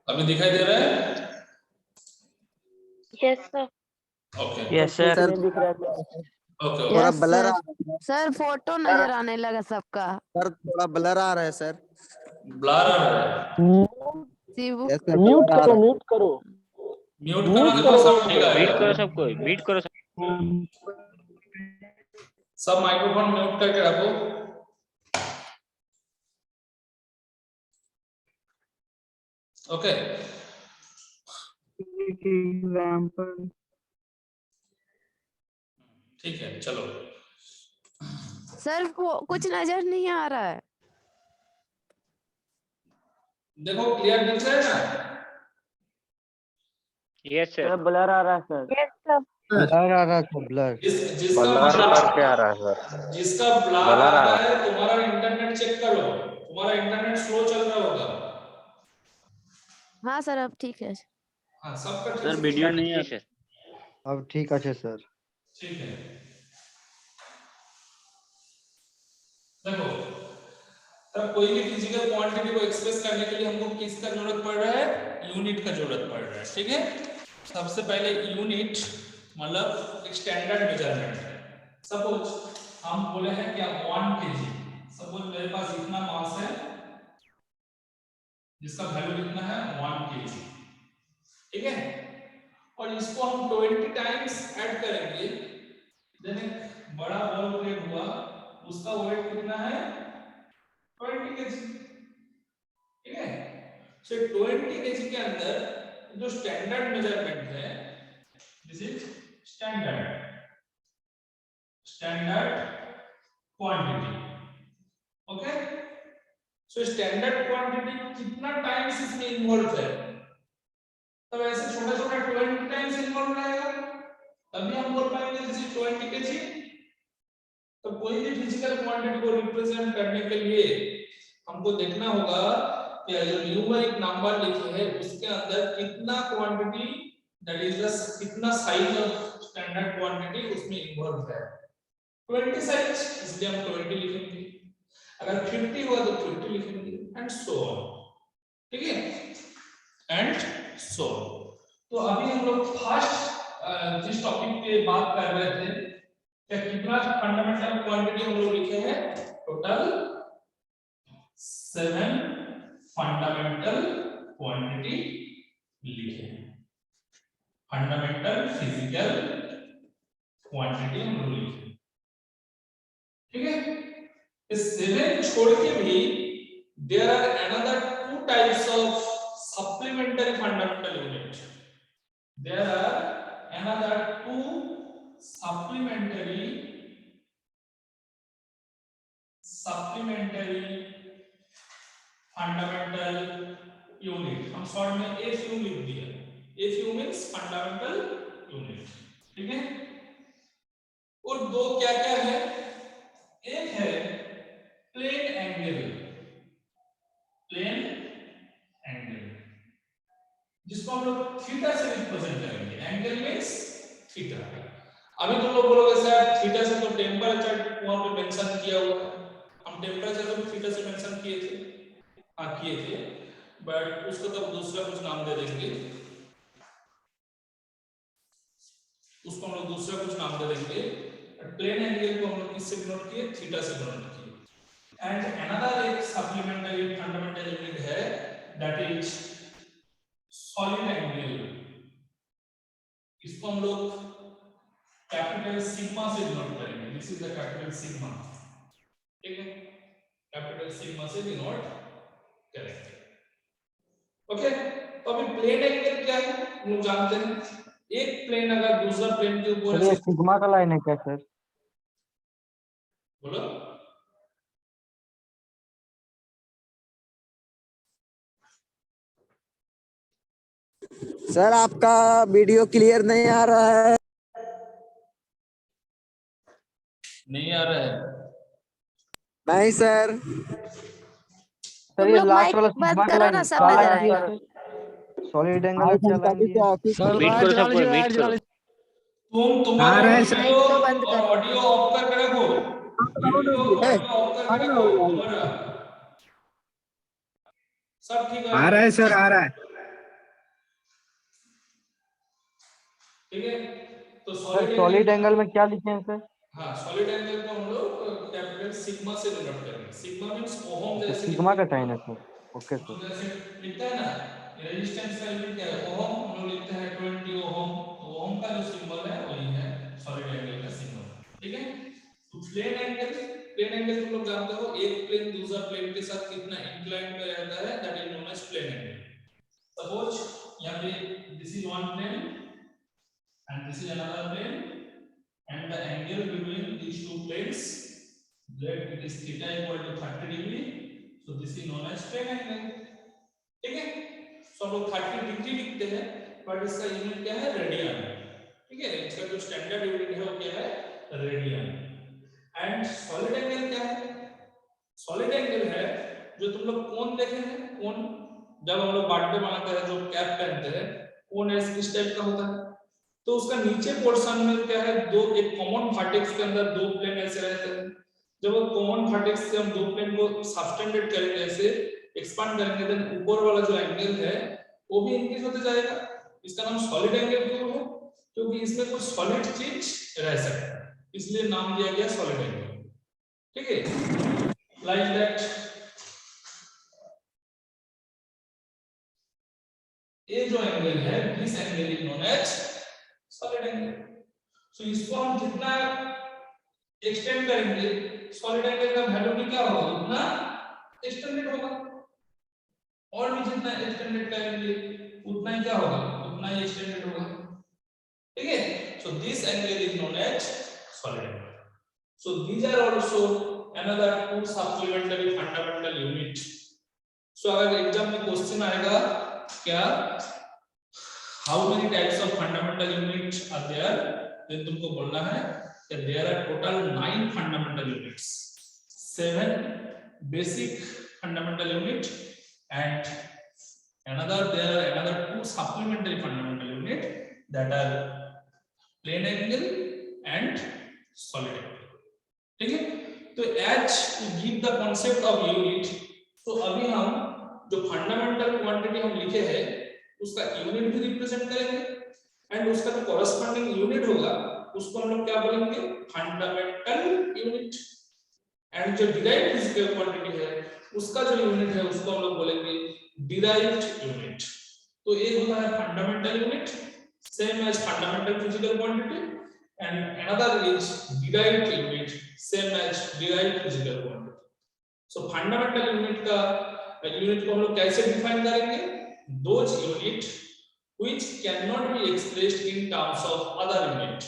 अभी दिखाई दे रहा है? Yes sir. Okay yes sir. Okay थोड़ा yes blur sir. Sir photo नजर आने लगा सबका। सर, थोड़ा ब्लर आ रहा है सर। ब्लर आ रहा है। Shivu yes sir, mute blur आ करो, रहा है। म्यूट करो, म्यूट म्यूट करोगे करो तो सब ठीक सबको, म्यूट आएगा। करो सबको, म्यूट करो सबको। सब माइक्रोफोन म्यूट करके रखो। ओके ठीक है, चलो। सर वो कुछ नजर नहीं आ रहा है। देखो क्लियर दिख रहा है ना? Yes sir. सर ब्लर आ रहा है सर, यस सर। ब्लर आ रहा है सर, ब्लर। जिसका ब्लर ब्लर करके आ रहा है सर, जिसका ब्लर ब्लर आ आ रहा रहा है, तुम्हारा इंटरनेट चेक करो। तुम्हारा इंटरनेट स्लो चल रहा होगा। हाँ सर अब ठीक है। हाँ, सबका ठीक सर से वीडियो दिख नहीं जी है सर। अब, ठीक है सर। ठीक है। देखो, तब कोई भी फिजिकल क्वांटिटी को एक्सप्रेस करने के लिए हमको किसका जरूरत पड़ रहा है? यूनिट का जरूरत पड़ रहा है। ठीक है, सबसे पहले यूनिट मतलब एक स्टैंडर्ड मेजरमेंट है। सपोज हम बोले हैं क्या 1 kg। सपोज मेरे पास इतना मास है जिसका वैल्यू कितना है 1 kg। ठीक है, और इसको हम 20 टाइम्स ऐड करेंगे, देन एक बड़ा बॉल प्लेट हुआ, उसका वेट कितना है 20 kg। ठीक है, सो 20 kg के अंदर जो स्टैंडर्ड मेजरमेंट है, this is standard quantity. Okay, so standard quantity कितना टाइम्स इसमें इन्वॉल्व है? तब ऐसे छोटा छोटा 20 टाइम्स इन्वॉल्व रहेगा, तभी हम बोल पाएंगे दिस इज 20 kg। तो कोई भी फिजिकल क्वांटिटी को रिप्रेजेंट करने के लिए हमको देखना होगा कि जो न्यूमेरिक नंबर लिखे हैं उसके अंदर कितना क्वांटिटी, दैट इज द कितना साइज ऑफ स्टैंडर्ड क्वांटिटी उसमें इन्वॉल्व है। 20 साइज, इसलिए हम 20 लिखेंगे। अगर 50 हुआ तो 50 लिखेंगे, एंड सो ऑन। ठीक है, एंड सो। तो अभी हम लोग फर्स्ट जिस टॉपिक पे बात कर रहे थे, क्या कितना फंडामेंटल क्वांटिटी हम लोग लिखे हैं? टोटल 7 फंडामेंटल क्वांटिटी लिखे हैं। फंडामेंटल फिजिकल क्वांटिटी हम लोग लिखे। ठीक है, इस 7 छोड़ के भी there are another 2 types of supplementary fundamental unit. There are another 2 supplementary fundamental unit, हम शॉर्ट में FU लिख दिया। FU means fundamental unit. ठीक है, और दो क्या क्या है? एक है प्लेन एंगल, जिसको हम लोग थीटा से रिप्रेजेंट करेंगे। Angle means theta. अभी तुम लोग बोलोगे सर थीटा से तो टेम्परेचर वहां पे मेंशन किया हुआ है। हम टेम्परेचर को थीटा से मेंशन किए थे, हाँ किए थे, बट उसको तो दूसरा कुछ नाम दे देंगे। उसको हम लोग दूसरा कुछ नाम दे देंगे। प्लेन एंगल को हम लोग किससे डिनोट किए? थीटा से डिनोट किए। एंड अनदर एक सप्लीमेंटरी फंडामेंटल यूनिट है, दैट इज सॉलिड एंगल। इसको हम लोग कैपिटल सिग्मा से डिनोट करेंगे। This is the capital sigma. ठीक है, कैपिटल सिग्मा से डिनोट करेंगे। ओके, तो अभी प्लेन एंगल क्या है हम लोग जानते हैं। एक प्लेन अगर दूसरा प्लेन के ऊपर सर ये सिग्मा का लाइन है क्या सर? बोलो। सर आपका वीडियो क्लियर नहीं आ रहा है। नहीं आ रहा है? नहीं सर। सर तुम ये लोग लास्ट माइक वाला बंद सिग्मा का करो लाइन ना, सब क्या नजर लाइन दिया आएगा। सर? सॉलिड एंगल क्या लाइन दिया? ऑफिस म्यूट करो सबको, म्यूट करो। तुम्हारा माइक तो बंद वीडियो और करो। ऑडियो ऑफ करके रखो। वीडियो ऑडियो ऑफ करके रखो तुम्हारा। सब ठीक है? आ रहा है सर, आ रहा है। ठीक है। तो सर सॉलिड एंगल में क्या लिखे हैं सर? हाँ, सॉलिड एंगल को हम लोग कैपिटल सिग्मा से डिनोट करेंगे। सिग्मा मींस ओम, अच्छा जैसे सिग्मा का साइन है सर। Okay sir. ओम जैसे लिखता है ना, रेजिस्टेंस का यूनिट क्या है, ओम। हम लोग लिखते हैं 20 ओम। तो ओम का जो सिंबल है वही है सॉलिड एंगल का सिंबल। ठीक है। तो प्लेन एंगल तुम लोग जानते हो, एक प्लेन दूसरा प्लेन के साथ कितना इंक्लाइंड में रहता है, that is known as plane angle. Suppose यहाँ पे this is one plane and this is another plane, and the angle between these two planes, that it is theta equal to 30 degree, so this is known as plane angle। ठीक है। सब लोग 30 degree लिखते हैं, but इसका unit क्या है, radian. ठीक है, इसका जो स्टैंडर्ड यूनिट है वो क्या है, रेडियन। एंड सॉलिड एंगल क्या है, सॉलिड एंगल है जो तुम लोग कोन देखे हैं, कोन जब हम लोग बर्थडे मनाते हैं जो कैप पहनते हैं, कोन इस टाइप का होता है। तो उसका नीचे पोर्शन में क्या है, दो एक कॉमन वर्टेक्स के अंदर दो प्लेन ऐसे रहते हैं। जब वो कॉमन वर्टेक्स से हम दो प्लेन को सबटेंडेड करेंगे, ऐसे एक्सपांड करेंगे, देन ऊपर वाला जो एंगल है वो भी इंक्रीज होते जाएगा। इसका नाम सॉलिड एंगल क्यों है, क्योंकि इसमें कुछ सॉलिड चीज रह सकता है, इसलिए नाम दिया गया सॉलिड एंगल। ठीक है, लाइक दैट ये जो एंगल है, this angle is known as solid angle. So इसको हम जितना एक्सटेंड करेंगे, सॉलिड एंगल का वैल्यू भी क्या होगा, उतना एक्सटेंडेड होगा। और भी जितना एक्सटेंडेड करेंगे उतना ही क्या होगा, उतना ही एक्सटेंडेड होगा। ठीक है। So this angle is known as solid angle. So these are also another two supplementary fundamental unit. So अगर एग्जाम में क्वेश्चन आएगा क्या, how many types of fundamental units are there, then तुमको बोलना है कि there are total 9 fundamental units, 7 basic fundamental unit, and there are another 2 supplementary fundamental unit, that are plane angle and solid angle। ठीक है। तो as to give the concept of unit, तो अभी हम जो फंडामेंटल क्वांटिटी हम लिखे हैं उसका यूनिट भी रिप्रेजेंट करेंगे, एंड उसका जो कॉरेस्पॉन्डिंग यूनिट होगा उसको हम लोग क्या बोलेंगे, फंडामेंटल यूनिट। एंड जो डिराइव्ड फिजिकल क्वांटिटी है उसका जो यूनिट है उसको हम लोग बोलेंगे डिराइव्ड यूनिट। तो एक होता है fundamental unit, same as fundamental physical quantity, and another is derived unit, same as derived physical quantity. So fundamental unit को हम लोग कैसे डिफाइन करेंगे, those unit which cannot be expressed in terms of other unit।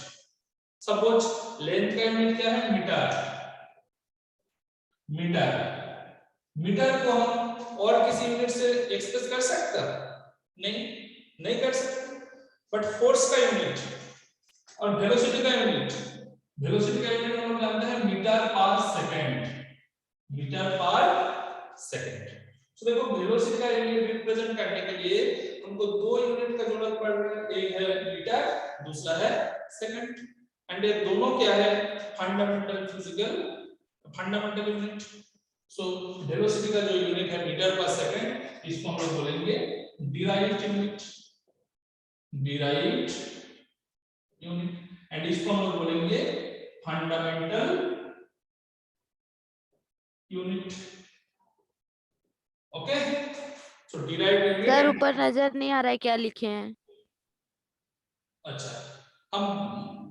suppose length का unit क्या है, metre. Metre को हम और किसी यूनिट से एक्सप्रेस कर सकते हैं, नहीं कर सकते। बट फोर्स का यूनिट और वेलोसिटी का यूनिट हम लोग जानते हैं मीटर पर सेकंड। तो देखो वेलोसिटी का यूनिट रिप्रेजेंट करने के लिए हमको दो यूनिट का जरूरत पड़ रहा है, एक है मीटर, दूसरा है सेकंड। एंड ये दोनों क्या है, फंडामेंटल यूनिट। सो वेलोसिटी का जो यूनिट है मीटर पर सेकंड, इसको हम लोग बोलेंगे डिराइव्ड यूनिट, एंड इसको हम लोग बोलेंगे फंडामेंटल यूनिट। ओके। सो डिराइव्ड यूनिट। सर ऊपर नजर नहीं आ रहा है क्या लिखे हैं। अच्छा, हम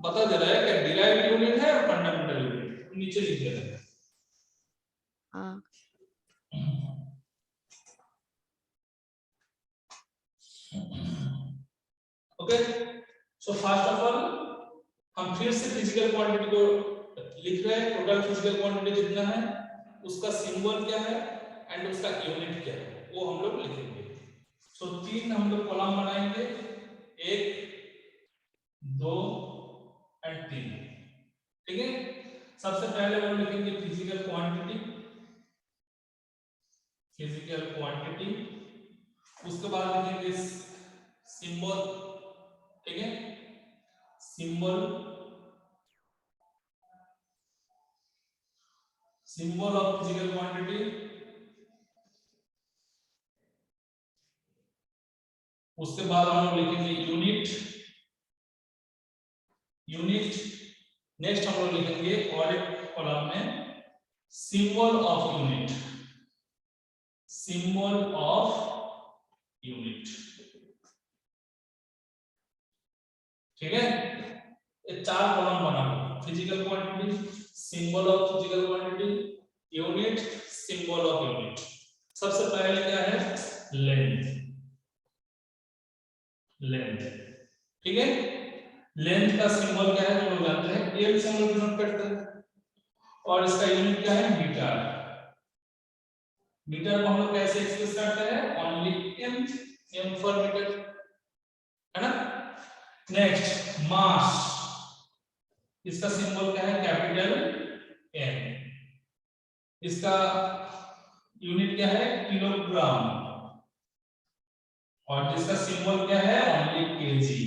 बता दे रहा है कि डिराइव्ड यूनिट है और फंडामेंटल यूनिट नीचे लिख दे रहे हैं। हाँ okay. So first of all हम फिर से फिजिकल क्वांटिटी को लिख रहे हैं। टोटल फिजिकल क्वांटिटी जितना है उसका सिंबल क्या है एंड उसका यूनिट क्या है वो हम लोग लिखेंगे। सो तीन हम लोग कॉलम बनाएंगे, 1 2 एंड 3। ठीक है। सबसे पहले हम लिखेंगे फिजिकल क्वांटिटी, उसके बाद लिखेंगे सिंबल। ठीक है, सिंबल ऑफ फिजिकल क्वांटिटी। उसके बाद हम लोग लिखेंगे यूनिट, यूनिट। नेक्स्ट हम लोग लिखेंगे और एक कॉलम में symbol of unit, symbol of unit. ठीक है, ये 4 कॉलम बना लो। Physical quantity, symbol of physical quantity, unit, symbol of unit. सबसे पहले क्या है? लेंथ। लेंथ, ठीक है। लेंथ का सिंबल क्या है? हम लोग जानते हैं, एल से हम लोग डिनोट करते हैं, और इसका यूनिट क्या है? मीटर। मीटर को हम लोग कैसे एक्सप्रेस करते हैं? Only M, M for metre, है ना। नेक्स्ट मास, इसका सिंबल क्या है? Capital M. इसका यूनिट क्या है? किलोग्राम, और जिसका सिंबल क्या है? ओनली केजी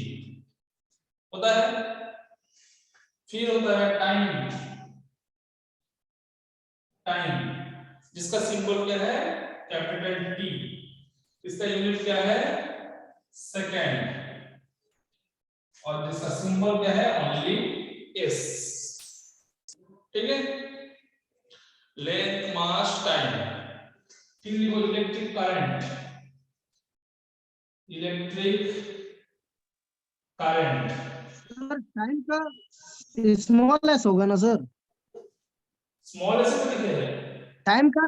होता है। फिर होता है टाइम, टाइम जिसका सिंबल क्या है? Capital T. इसका यूनिट क्या है? सेकेंड, और जिसका सिंबल क्या है? Only S. ठीक है, लेंथ, मास, टाइम। फिर लिखो electric current, electric current. Sir time का स्मॉल एस होगा ना सर? स्मॉल एस को लिखे है। टाइम का,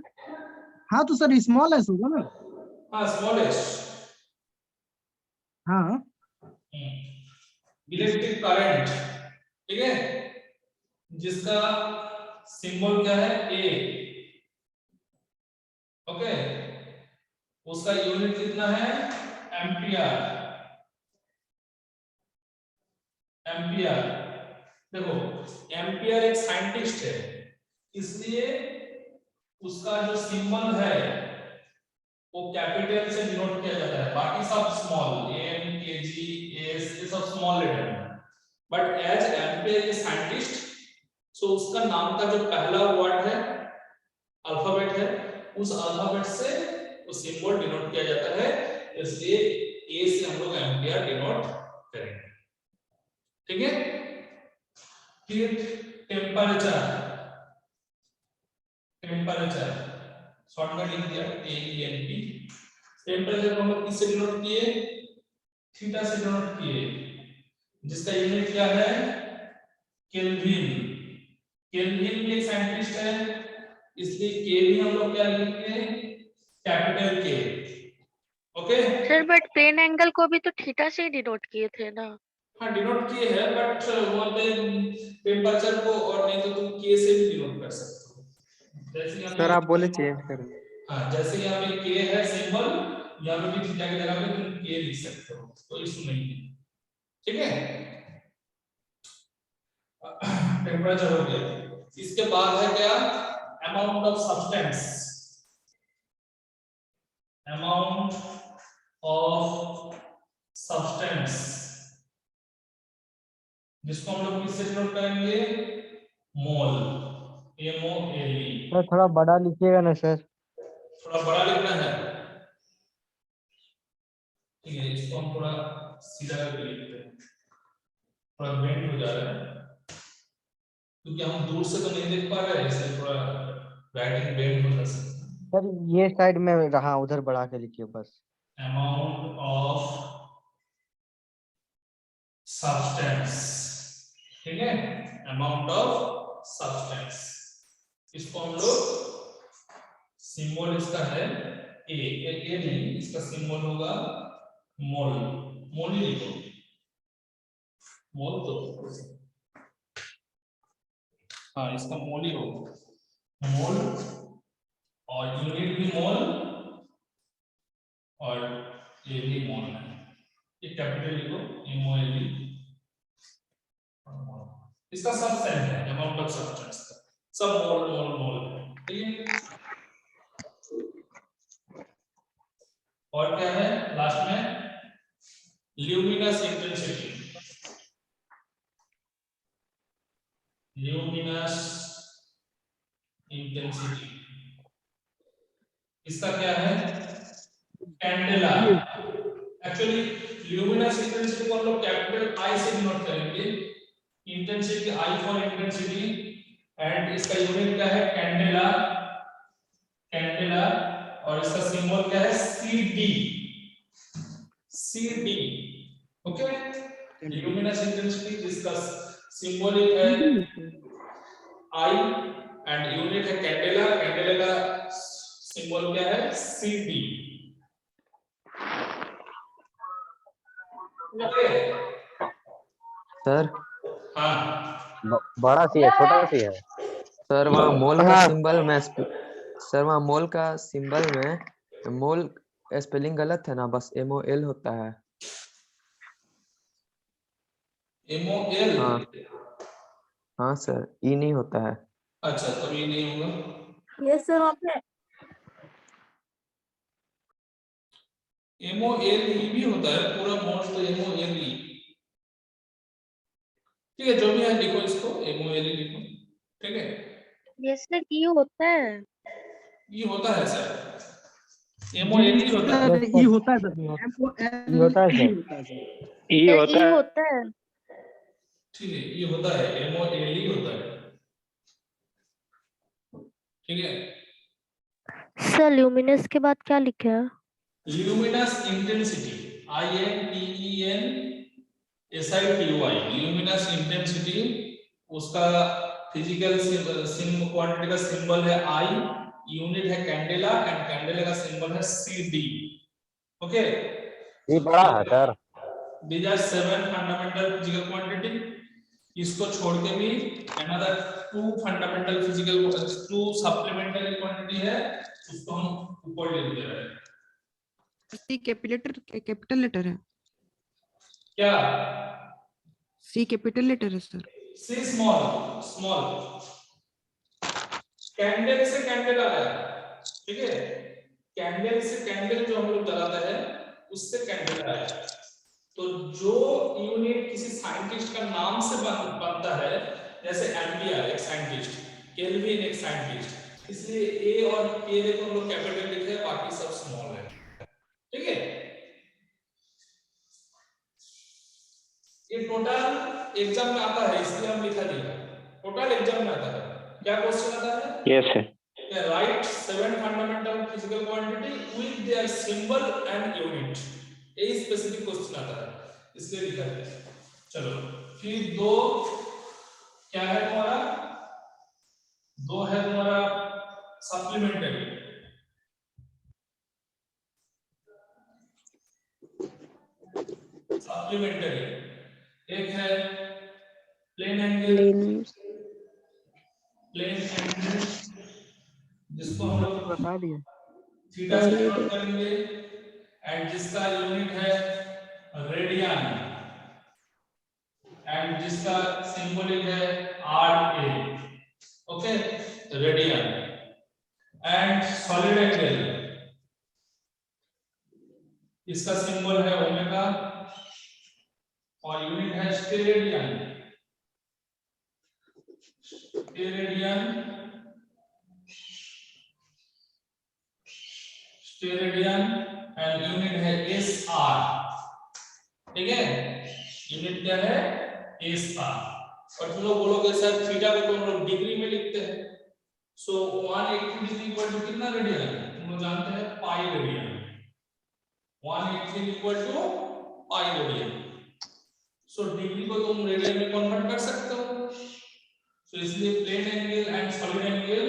हाँ तो सर स्मॉल एस होगा ना? हाँ, स्मॉल एस। हाँ इलेक्ट्रिक करंट, ठीक है, जिसका सिंबल क्या है? ए। ओके, उसका यूनिट कितना है? एम्पियर। एम्पियर, देखो एम्पियर एक साइंटिस्ट है, इसलिए उसका जो सिंबल है वो कैपिटल से डिनोट किया जाता है, बाकी सब स्मॉल, एम, केजी, एस, ये सब स्मॉल लेटर है। But as Ampere a scientist, so उसका नाम का जो पहला वर्ड है, अल्फाबेट है, उस अल्फाबेट से वो सिंबल डिनोट किया जाता है, इसलिए ए से हम लोग एम्पियर डिनोट करेंगे। ठीक है, फिर टेम्परेचर, टेम्परेचर शॉर्ट में लिख दिया टेम्प। टेम्परेचर को हम लोग किससे डिनोट किए? थीटा से डिनोट किए, जिसका यूनिट क्या है? केल्विन। केल्विन भी एक साइंटिस्ट है, इसलिए के भी हम लोग क्या लिखते हैं? Capital K. Okay sir but plane angle को भी तो थीटा से ही डिनोट किए थे ना? हाँ, डिनोट किए हैं, बट वहां पे टेम्परेचर को और नहीं तो तुम के से भी डिनोट कर सकते हो। जैसे यहाँ सर पे आप बोले चेंज कर। हाँ, जैसे यहाँ पे के है सिंबल, यहाँ पे भी थीटा की जगह पे तुम के लिख सकते हो, कोई इशू नहीं है। ठीक है, टेम्परेचर हो गया। इसके बाद है क्या? Amount of substance, amount of substance, जिसको हम लोग किससे डिनोट करेंगे? मोल, MOLE। सर थोड़ा बड़ा लिखिएगा ना सर। थोड़ा बड़ा लिखना है, ठीक है, इसको हम थोड़ा सीधा करके लिखते हैं, थोड़ा बेंड हो जा रहा है क्योंकि हम दूर से तो नहीं देख पा रहे हैं, इसलिए थोड़ा राइटिंग बेंड हो सकता है। सर ये साइड में रहा, उधर बढ़ा के लिखिए बस। अमाउंट ऑफ सब्सटेंस, ठीक है, अमाउंट ऑफ सब्सटेंस, इसको हम लोग सिंबल इसका है ए नहीं, इसका सिंबल होगा मोल। मोल ही लिखो, मोल तो हाँ, इसका मोल ही होगा, मोल, और यूनिट भी मोल, और ये भी मोल है, ये कैपिटल लिखो MOLE। इसका सब सेम है, अमाउंट ऑफ सब्सटेंस का सब मोल मोल मोल, ठीक है। और क्या है लास्ट में? ल्यूमिनस इंटेंसिटी, ल्यूमिनस इंटेंसिटी, इसका क्या है? कैंडेला। एक्चुअली ल्यूमिनस इंटेंसिटी को हम लोग कैपिटल आई से डिनोट करेंगे, intensity I for intensity and इसका यूनिट क्या है कैंडेला कैंडेला और इसका सिंबल क्या है CD CD okay luminous intensity जिसका सिंबल है I एंड यूनिट है कैंडेला कैंडेला का सिंबल क्या है CD ओके सर हाँ बड़ा सी है छोटा सी है? सर वहाँ मोल का सिंबल में सर वहाँ मोल का सिंबल में मोल स्पेलिंग गलत है ना, बस MOL होता है। MOL हाँ हाँ सर ई नहीं होता है। अच्छा तब ये नहीं होगा यस सर वहाँ पे MOLE भी होता है पूरा मोल तो MOLE ठीक है जो भी है लिखो इसको MOLE लिखो ठीक है ये सर ये होता है। ये होता है सर MOLE होता है सर ये होता है सर ये होता है सर। होता है सर ये सर होता ये है। होता है। ठीक है ये होता है MOLE होता है ठीक है सर ल्यूमिनस के बाद क्या लिखा है? Luminous intensity INTENSITY luminous intensity उसका फिजिकल क्वांटिटी का सिंबल है I यूनिट है कैंडेला एंड कैंडेला का सिंबल है CD ओके ये बड़ा है sir. these are 7 fundamental physical quantity इसको छोड़ के भी another 2 fundamental physical 2 supplementary quantity है उसको हम ऊपर ले दे रहे हैं सी कैपिटल लेटर है। क्या सी कैपिटल लेटर है सर। C स्मॉल कैंडल से कैंडल आया ठीक है कैंडल से कैंडल जो हम लोग जलाते हैं उससे कैंडल आया तो जो यूनिट किसी साइंटिस्ट का नाम से बनता है जैसे एम्पियर एक साइंटिस्ट केल्विन एक साइंटिस्ट इसलिए A और K देखो हम लोग कैपिटल लिखे हैं बाकी सब स्मॉल है ठीक है ये टोटल एग्जाम में आता है इसलिए हम लिखा दिया टोटल एग्जाम में आता है क्या क्वेश्चन आता है yes sir. write 7 fundamental physical quantity with their symbol and unit यही स्पेसिफिक क्वेश्चन आता है इसलिए लिखा है चलो फिर दो क्या है तुम्हारा दो है तुम्हारा सप्लीमेंट्री एक है प्लेन एंगल जिसको हम लोग बता दिए। थीटा से डिनोट करेंगे एंड जिसका यूनिट है रेडियन एंड जिसका सिंबॉलिक है RA okay radian and solid angle इसका सिंबल है ओमेगा और यूनिट है स्टेरेडियन एंड यूनिट है SR ठीक है यूनिट क्या है SR और तुम लोग बोलोगे सर थीटा को तो हम लोग डिग्री में लिखते हैं सो 180 डिग्री इक्वल टू कितना रेडियन तुम लोग जानते हैं pi radian 180 equal to pi radian so degree को तुम रेडियन में कन्वर्ट कर सकते हो सो इसलिए plane angle and solid angle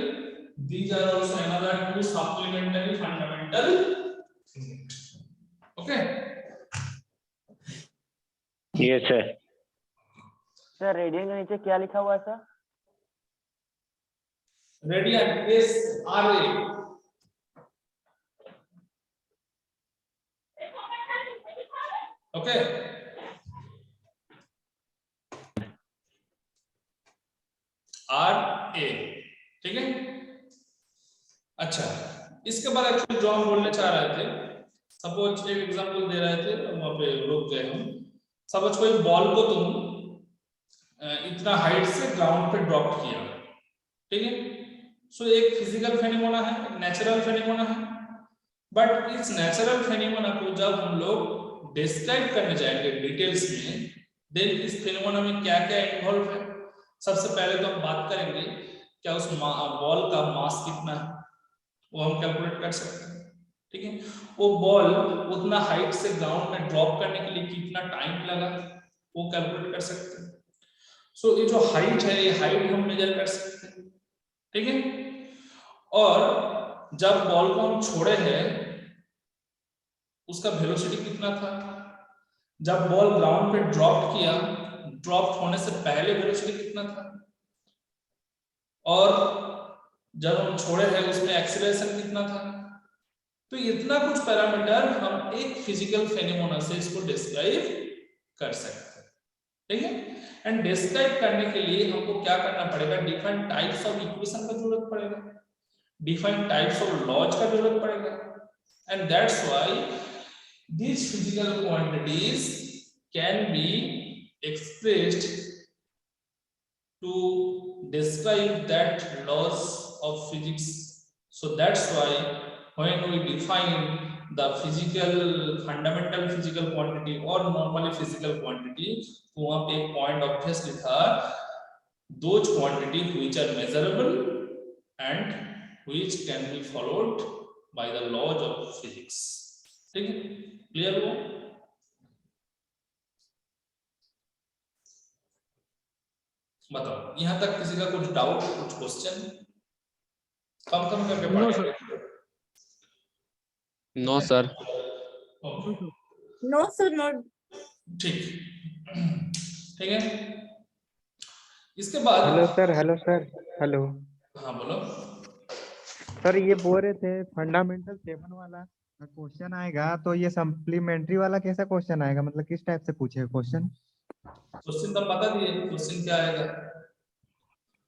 these are also another 2 supplementary fundamental unit okay yes sir. Sir radian के नीचे क्या लिखा हुआ है sir? Radian SRA okay RA ठीक है अच्छा इसके बाद एक्चुअली जो हम बोलने चाह रहे थे सपोज एक एग्जांपल दे रहे थे वहां पे रुक गए हम सपोज कोई बॉल को तुम इतना हाइट से ग्राउंड पे ड्रॉप किया ठीक है सो एक फिजिकल फेनोमेना है एक नेचुरल फेनोमेना है बट इस नेचुरल फेनोमेना को जब हम लोग डिस्क्राइब करने जाएंगे डिटेल्स में देन इस फिनोमेना में क्या क्या इन्वॉल्व है, सबसे पहले तो हम बात करेंगे क्या उस बॉल का मास कितना है, वो हम कैलकुलेट कर सकते हैं। ठीक है, वो बॉल उतना हाइट से ग्राउंड में ड्रॉप करने के लिए कितना टाइम लगा वो कैलकुलेट कर सकते हैं। सो ये जो हाइट है, ये हाइट हम मेजर कर सकते हैं। ठीक है, और जब बॉल को हम छोड़े हैं उसका वेलोसिटी कितना था, जब बॉल ग्राउंड पे ड्रॉप किया, ड्रॉप होने से पहले वेलोसिटी कितना था, और जब हम छोड़े हैं उसमें एक्सीलरेशन कितना था। तो इतना कुछ पैरामीटर हम एक फिजिकल फेनोमेना से इसको डिस्क्राइब कर सकते हैं। ठीक है, एंड डिस्क्राइब करने के लिए हमको क्या करना पड़ेगा, डिफरेंट टाइप्स ऑफ इक्वेशन का जरूरत पड़ेगा, डिफरेंट टाइप्स ऑफ लॉज का जरूरत पड़ेगा, and that's why these physical quantities can be expressed to describe that laws of physics. So that's why when we define the physical fundamental physical quantity or normally physical quantity, तो वहां पे एक point obviously था, those quantity which are measurable and which can be followed by the laws of physics. ठीक है, clear हो? बताओ यहां तक किसी का कुछ डाउट, कुछ क्वेश्चन? कम करके पढ़ेंगे। No sir. No sir, no. ठीक, ठीक है, इसके बाद हेलो सर हेलो। हाँ बोलो सर ये बोल रहे थे फंडामेंटल 7 वाला क्वेश्चन आएगा, तो ये सप्लीमेंट्री वाला कैसा क्वेश्चन आएगा, मतलब किस टाइप से पूछेगा क्वेश्चन? क्वेश्चन तो बता दिए, क्वेश्चन क्या आएगा?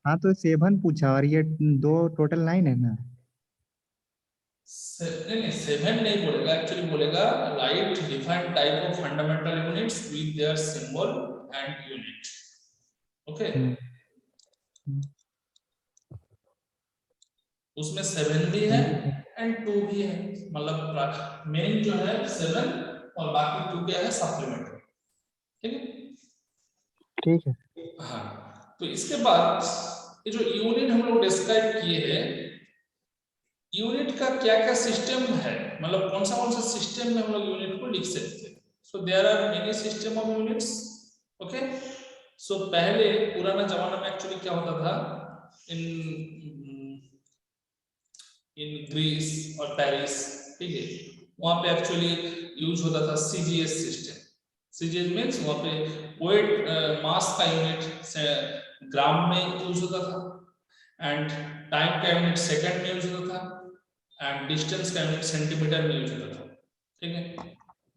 हाँ तो 7 पूछा और ये 2 टोटल 9 है ना? नहीं 7 नहीं बोलेगा, एक्चुअली बोलेगा right defined type of fundamental units with their symbol and unit. Okay, उसमें 7 भी है एंड 2 भी है, मतलब मेन जो है 7 और बाकी 2 क्या है, सप्लीमेंट्री। ठीक है, ठीक है। हाँ, तो इसके बाद ये जो यूनिट हम लोग डिस्क्राइब किए हैं, यूनिट का क्या क्या सिस्टम है, मतलब कौन सा सिस्टम में हम लोग यूनिट को लिख सकते हैं। So there are many system of units. Okay, so पहले पुराना जमाना में एक्चुअली क्या होता था, इन ग्रीस और पेरिस, ठीक है, वहां पे एक्चुअली यूज होता था सीजीएस सिस्टम। सीजीएस मींस वहां पे वेट मास का यूनिट ग्राम में यूज होता था, एंड टाइम का यूनिट सेकंड में यूज होता था, एंड डिस्टेंस का यूनिट सेंटीमीटर में यूज होता था। ठीक है,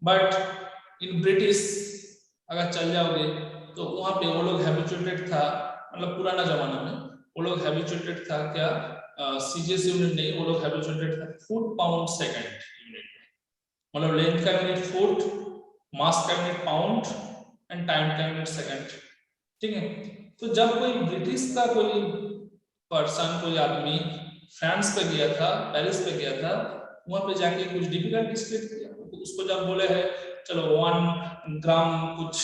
बट इन ब्रिटिश अगर चल जाओगे तो वहां पे वो लोग हैबिचुएटेड था, मतलब पुराना जमाना में वो लोग हैबिचुएटेड था क्या, सीजीएस यूनिट नहीं, वो लोग हैबिचुएटेड था फुट पाउंड सेकंड यूनिट, मतलब लेंथ का यूनिट फुट, मास का यूनिट पाउंड एंड टाइम का यूनिट सेकंड। ठीक है, तो जब कोई ब्रिटिश का कोई पर्सन, कोई आदमी फ्रांस पे गया था, पेरिस पे गया था, वहां पे जाके कुछ डिफिकल्टीज फेस किया, तो उसको जब बोले है चलो 1 ग्राम कुछ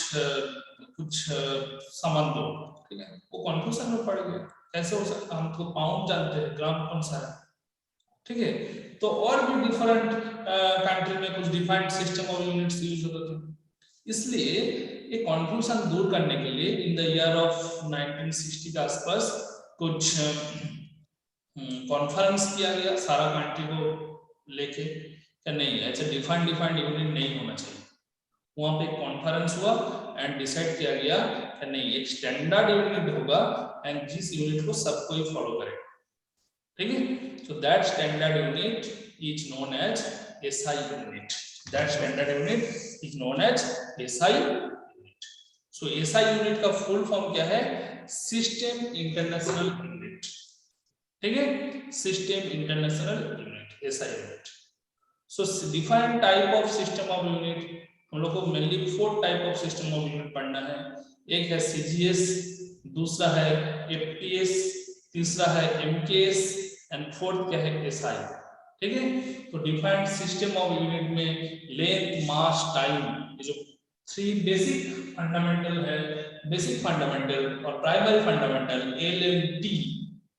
सामान दो, ठीक है, वो कंफ्यूजन में पड़ गया, कैसे हो सकता, हम तो पाउंड जानते हैं, ग्राम कौन सा है। ठीक है, तो और भी डिफरेंट कंट्री में कुछ defined system of units use होते थे, इसलिए ये कंफ्यूजन दूर करने के लिए इन द ईयर ऑफ 1960 के आसपास कुछ कॉन्फ्रेंस किया गया सारा कंट्री को लेके, क्या नहीं ऐसे डिफाइंड यूनिट नहीं होना चाहिए। वहां पे कॉन्फ्रेंस हुआ एंड डिसाइड किया गया कि नहीं, एक स्टैंडर्ड यूनिट होगा एंड जिस यूनिट को सब कोई फॉलो करेगा। ठीक है, so that standard unit is known as SI unit. That standard unit is known as SI unit. So SI unit का फुल फॉर्म क्या है, सिस्टम इंटरनेशनल यूनिट। ठीक है, system international unit, SI unit. So different type of system of unit, हम लोग को mainly 4 type of system of unit पढ़ना है। एक है सीजीएस, दूसरा है एफटीएस, तीसरा है एमकेएस एंड फोर्थ क्या है एसआई। ठीक है, तो डिफरेंट सिस्टम ऑफ यूनिट में लेंथ, मास, टाइम, ये जो थ्री बेसिक फंडामेंटल है, बेसिक फंडामेंटल और प्राइमरी फंडामेंटल LMT,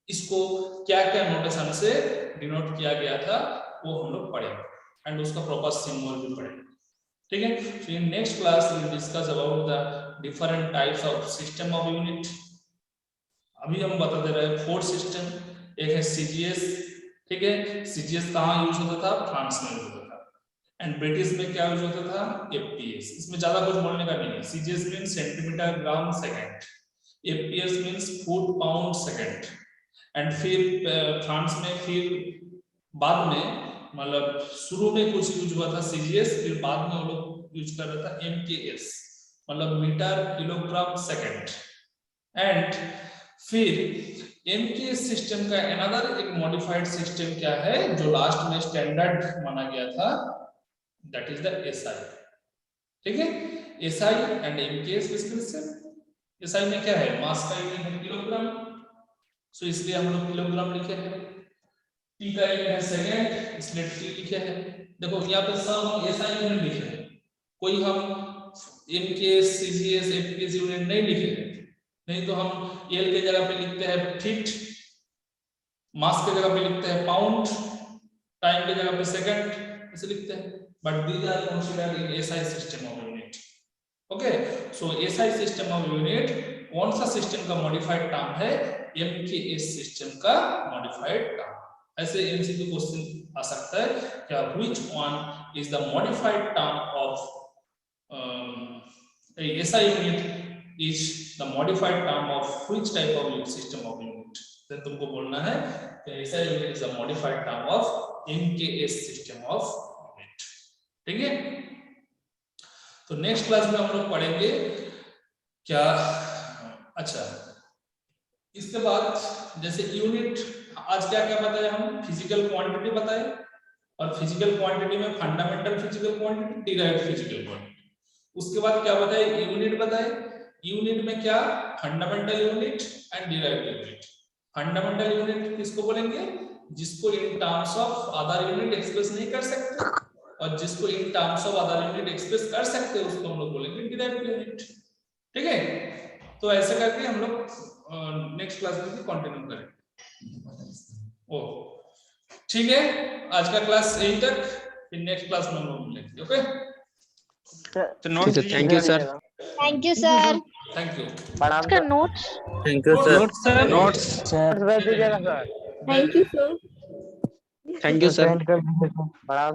इसको क्या क्या नोटेशन से डिनोट किया गया था वो हम लोग पढ़े एंड उसका प्रॉपर सिंबल भी पढ़े। ठीक है, so in next class we will discuss about the different types of system of unit. अभी हम बता दे रहे हैं 4 सिस्टम, एक है CGS। ठीक है, CGS कहाँ यूज होता था? फ्रांस में यूज होता था। एंड ब्रिटिश में क्या यूज होता था? FPS। इसमें ज्यादा कुछ बोलने का नहीं है। CGS means centimetre gram second, FPS means foot pound second. And फिर फ्रांस में फिर बाद में मतलब शुरू में कुछ यूज हुआ था CGS, फिर बाद में वो लोग यूज कर रहा था MKS मतलब मीटर किलोग्राम सेकंड। एंड फिर MKS सिस्टम का अनदर एक मॉडिफाइड सिस्टम क्या है जो लास्ट में स्टैंडर्ड माना गया था, दैट इज द SI। ठीक है, SI and MKS basically SI में क्या है? मास का यूनिट है किलोग्राम, सो इसलिए हम लोग किलोग्राम लिखे हैं। T का यूनिट है सेकंड, इसलिए T लिखे हैं। देखो यहाँ पे सब हम SI यूनिट लिखे हैं, कोई हम MKS CGS MPS यूनिट नहीं लिखे हैं। नहीं तो हम L के जगह पे लिखते हैं फीट, मास के जगह पे लिखते हैं पाउंड, टाइम के जगह पे सेकंड, ऐसे लिखते हैं। But these are considered in SI system of unit. Okay, so SI system of unit कौन सा सिस्टम का मॉडिफाइड टर्म है? MKS सिस्टम का मॉडिफाइड टर्म। ऐसे MCQ क्वेश्चन आ सकता है क्या, which one is the modified term of SI unit is the modified term of which type of system of unit? Then तुमको बोलना है कि SI unit is a modified term of MKS system of unit। ठीक है, तो next class में हम लोग पढ़ेंगे क्या, अच्छा इसके बाद जैसे यूनिट, आज क्या क्या बताया हम? फिजिकल क्वांटिटी बताए, और फिजिकल क्वांटिटी में fundamental physical quantity, derived physical quantity. उसके बाद क्या बताए? यूनिट बताए। यूनिट में क्या? Fundamental unit and derived unit. Fundamental unit किसको बोलेंगे? जिसको in terms of other unit express नहीं कर सकते, और जिसको in terms of other unit express कर सकते हैं उसको हम लोग बोलेंगे डिराइव्ड यूनिट। ठीक है, तो ऐसे करके हम लोग नेक्स्ट क्लास में भी कंटिन्यू करेंगे। ओ ठीक है, आज का क्लास यहीं तक, फिर नेक्स्ट क्लास में हम लोग मिलेंगे। Okay, thank you sir. Thank you sir. Thank you. प्रणाम इसका sir. Notes thank you sir. Sir notes भेज दीजिएगा sir. Thank you sir. Thank you sir. प्रणाम सर।